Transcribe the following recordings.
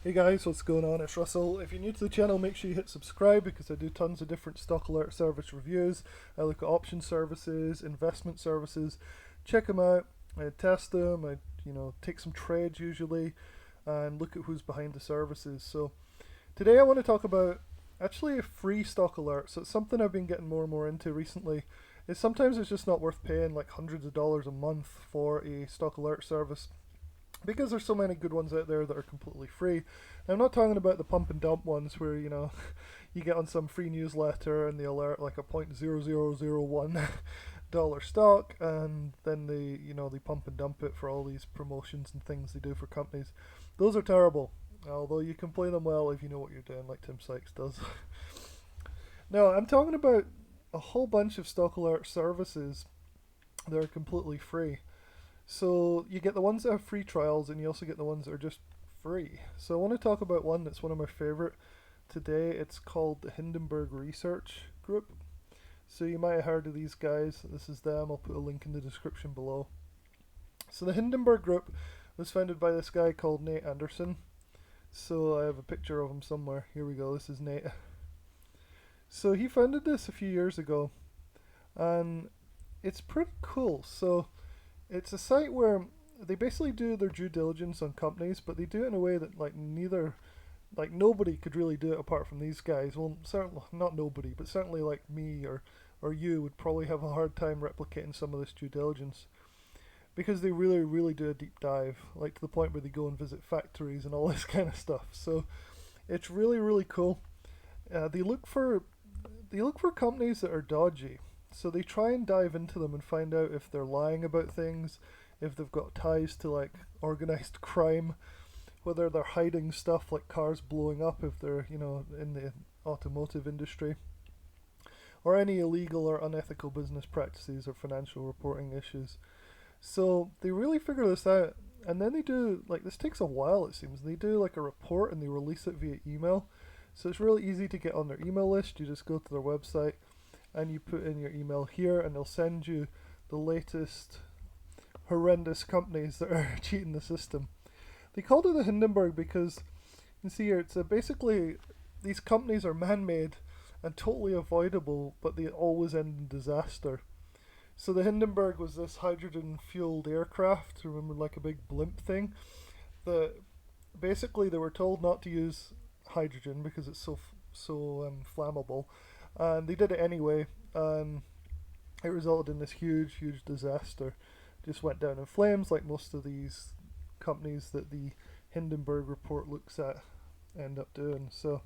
Hey guys, what's going on? It's Russell. If you're new to the channel, make sure you hit subscribe because I do tons of different stock alert service reviews. I look at option services, investment services, check them out, I test them, I take some trades usually, and look at who's behind the services. So today I want to talk about actually a free stock alert. So it's something I've been getting more and more into recently. Is sometimes it's just not worth paying like hundreds of dollars a month for a stock alert service because there's so many good ones out there that are completely free. Now, I'm not talking about the pump and dump ones where you get on some free newsletter and they alert like a $0.0001 stock, and then they pump and dump it for all these promotions and things they do for companies. Those are terrible. Although you can play them well if you know what you're doing, like Tim Sykes does. Now, I'm talking about a whole bunch of stock alert services that are completely free. So you get the ones that have free trials, and you also get the ones that are just free. So I want to talk about one that's one of my favorite today. It's called the Hindenburg Research Group. So you might have heard of these guys. This is them. I'll put a link in the description below. So the Hindenburg Group was founded by this guy called Nate Anderson. So I have a picture of him somewhere. Here we go. This is Nate. So he founded this a few years ago, and it's pretty cool. So it's a site where they basically do their due diligence on companies, but they do it in a way that nobody could really do it apart from these guys. Well, certainly not nobody, but certainly like me or you would probably have a hard time replicating some of this due diligence because they really do a deep dive, like to the point where they go and visit factories and all this kind of stuff. So it's really cool. They look for companies that are dodgy. So they try and dive into them and find out if they're lying about things, if they've got ties to like organized crime, whether they're hiding stuff like cars blowing up if they're, in the automotive industry, or any illegal or unethical business practices or financial reporting issues. So they really figure this out. And then they do, like, this takes a while it seems. They do like a report and they release it via email. So it's really easy to get on their email list. You just go to their website and you put in your email here, and they'll send you the latest horrendous companies that are cheating the system. They called it the Hindenburg because you can see here it's basically these companies are man-made and totally avoidable, but they always end in disaster. So the Hindenburg was this hydrogen-fueled aircraft, remember, like a big blimp thing, that basically they were told not to use hydrogen because it's so flammable, and they did it anyway, and it resulted in this huge disaster. Just went down in flames, like most of these companies that the Hindenburg report looks at end up doing. So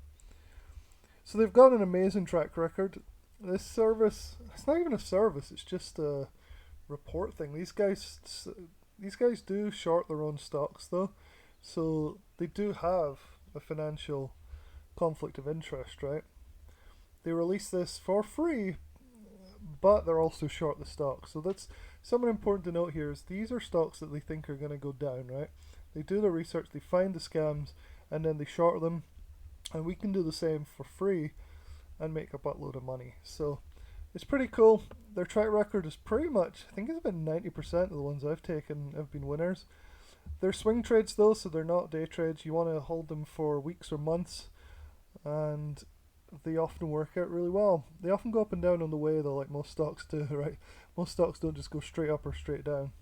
they've got an amazing track record. This service, it's not even a service; it's just a report thing. These guys do short their own stocks though, so they do have a financial conflict of interest, right? They release this for free, but they're also short the stock. So that's something important to note here is these are stocks that they think are going to go down, right? They do the research, they find the scams, and then they short them, and we can do the same for free and make a buttload of money. So it's pretty cool. Their track record is pretty much, I think it's about 90% of the ones I've taken have been winners. They're swing trades though, so they're not day trades. You want to hold them for weeks or months, and they often work out really well. They often go up and down on the way though, like most stocks do, right? Most stocks don't just go straight up or straight down.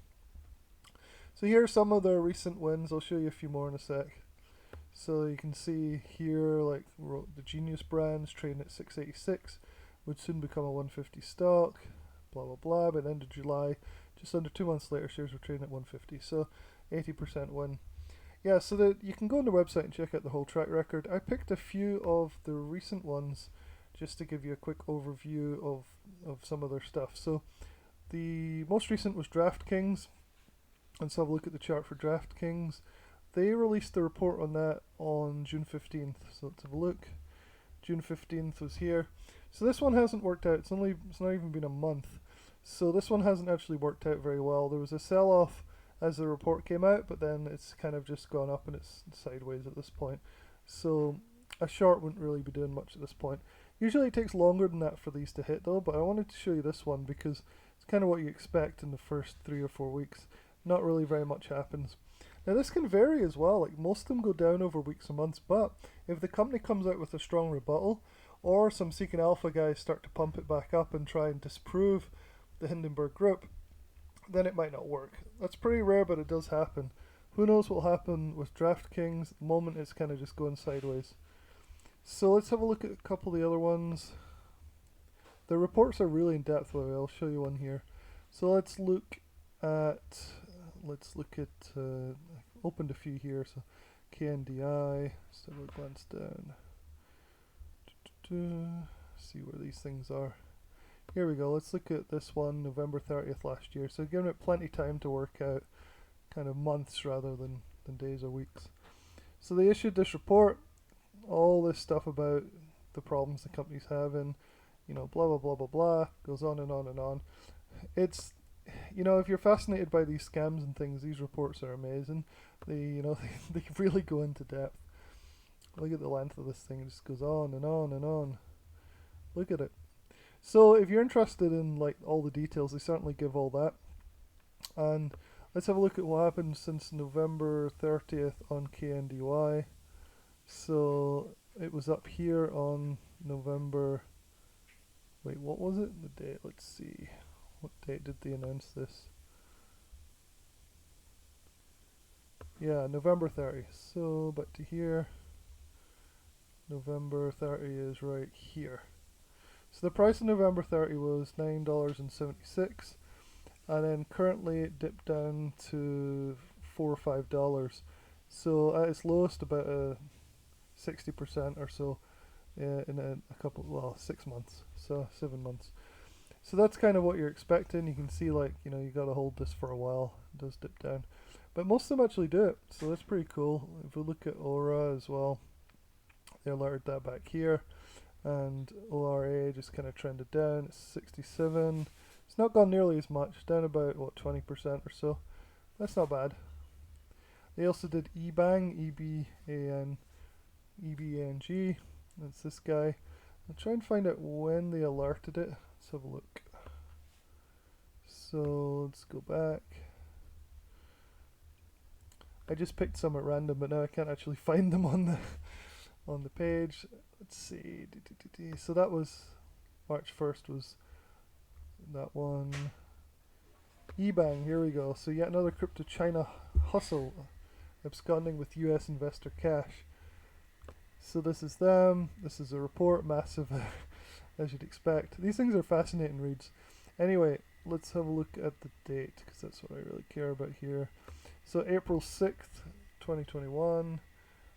So here are some of their recent wins. I'll show you a few more in a sec. So you can see here, like the Genius brands trading at 686, would soon become a 150 stock. Blah blah blah. By the end of July, just under 2 months later, shares were trading at 150. So 80% win. Yeah, so that you can go on the website and check out the whole track record. I picked a few of the recent ones just to give you a quick overview of some of their stuff. So the most recent was DraftKings. Let's have a look at the chart for DraftKings. They released the report on that on June 15th. So let's have a look. June 15th was here. So this one hasn't worked out. It's not even been a month. So this one hasn't actually worked out very well. There was a sell-off as the report came out, but then it's kind of just gone up and it's sideways at this point. So a short wouldn't really be doing much at this point. Usually it takes longer than that for these to hit though, but I wanted to show you this one because it's kind of what you expect in the first 3 or 4 weeks. Not really very much happens. Now this can vary as well, like most of them go down over weeks and months, but if the company comes out with a strong rebuttal, or some Seeking Alpha guys start to pump it back up and try and disprove the Hindenburg group, then it might not work. That's pretty rare, but it does happen. Who knows what will happen with DraftKings? At the moment it's kind of just going sideways. So let's have a look at a couple of the other ones. The reports are really in depth, by the way. I'll show you one here. So let's look at, I opened a few here. So KNDI, so we'll glance down. See where these things are. Here we go. Let's look at this one, November 30th last year. So giving it plenty of time to work out, kind of months rather than days or weeks. So they issued this report, all this stuff about the problems the company's having, you know, blah blah blah blah blah, goes on and on and on. It's, you know, if you're fascinated by these scams and things, these reports are amazing. They, you know, they really go into depth. Look at the length of this thing, it just goes on and on and on. Look at it. So if you're interested in like all the details, they certainly give all that. And let's have a look at what happened since November 30th on KNDY. So it was up here on November, wait, what was it? The date, let's see. What date did they announce this? Yeah, November 30. So back to here. November 30 is right here. So the price of November 30 was $9.76, and then currently it dipped down to $4 or $5. So at its lowest, about a 60% or so in a couple, well, 6 months, so 7 months. So that's kind of what you're expecting. You can see, like, you know, you got to hold this for a while. It does dip down, but most of them actually do it, so that's pretty cool. If we look at Aura as well, they alerted that back here, and ORA just kind of trended down. It's 67. It's not gone nearly as much, down about what, 20% or so. That's not bad. They also did eBang, EBANG. That's this guy. I'll try and find out when they alerted it. Let's have a look. So let's go back. I just picked some at random, but now I can't actually find them on the page. Let's see. So that was March 1st was that one. eBang, here we go. So yet another crypto China hustle, absconding with US investor cash. So this is them. This is a report, massive as you'd expect. These things are fascinating reads. Anyway, let's have a look at the date, because that's what I really care about here. So April 6th, 2021.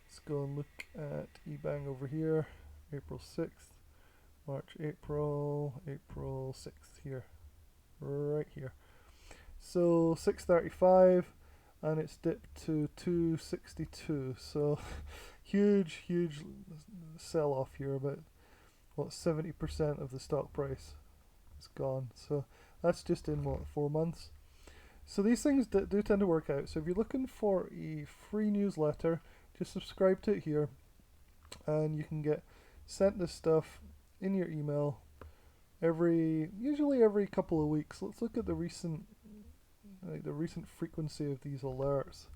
Let's go and look at eBang over here. April 6th, March, April 6th here, right here. So 635, and it's dipped to 262. So huge sell-off here. About what, 70% of the stock price is gone. So that's just in what, 4 months. So these things do tend to work out. So if you're looking for a free newsletter, just subscribe to it here, and you can get sent this stuff in your email usually every couple of weeks. Let's look at the recent frequency of these alerts.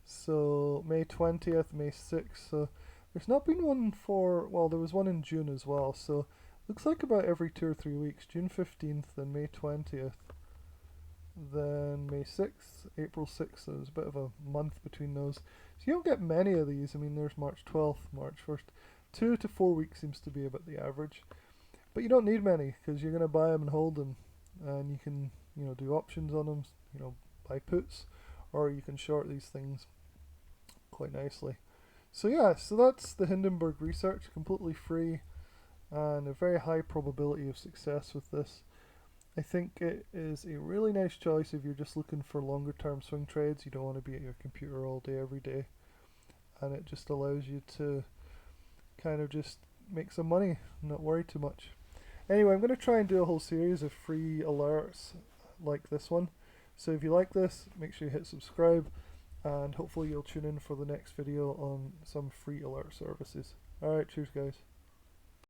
So May 20th, May 6th. So there's not been one for, well, there was one in June as well. So looks like about every 2 or 3 weeks. June 15th, then May 20th, then May 6th, April 6th. So there's a bit of a month between those. So you don't get many of these. I mean, there's March 12th, March 1st. 2 to 4 weeks seems to be about the average. But you don't need many, because you're going to buy them and hold them. And you can, you know, do options on them, you know, buy puts, or you can short these things quite nicely. So yeah, so that's the Hindenburg research, completely free, and a very high probability of success with this. I think it is a really nice choice if you're just looking for longer term swing trades. You don't want to be at your computer all day every day, and it just allows you to kind of just make some money, not worry too much. Anyway, I'm going to try and do a whole series of free alerts like this one. So if you like this, make sure you hit subscribe, and hopefully you'll tune in for the next video on some free alert services. Alright, cheers guys.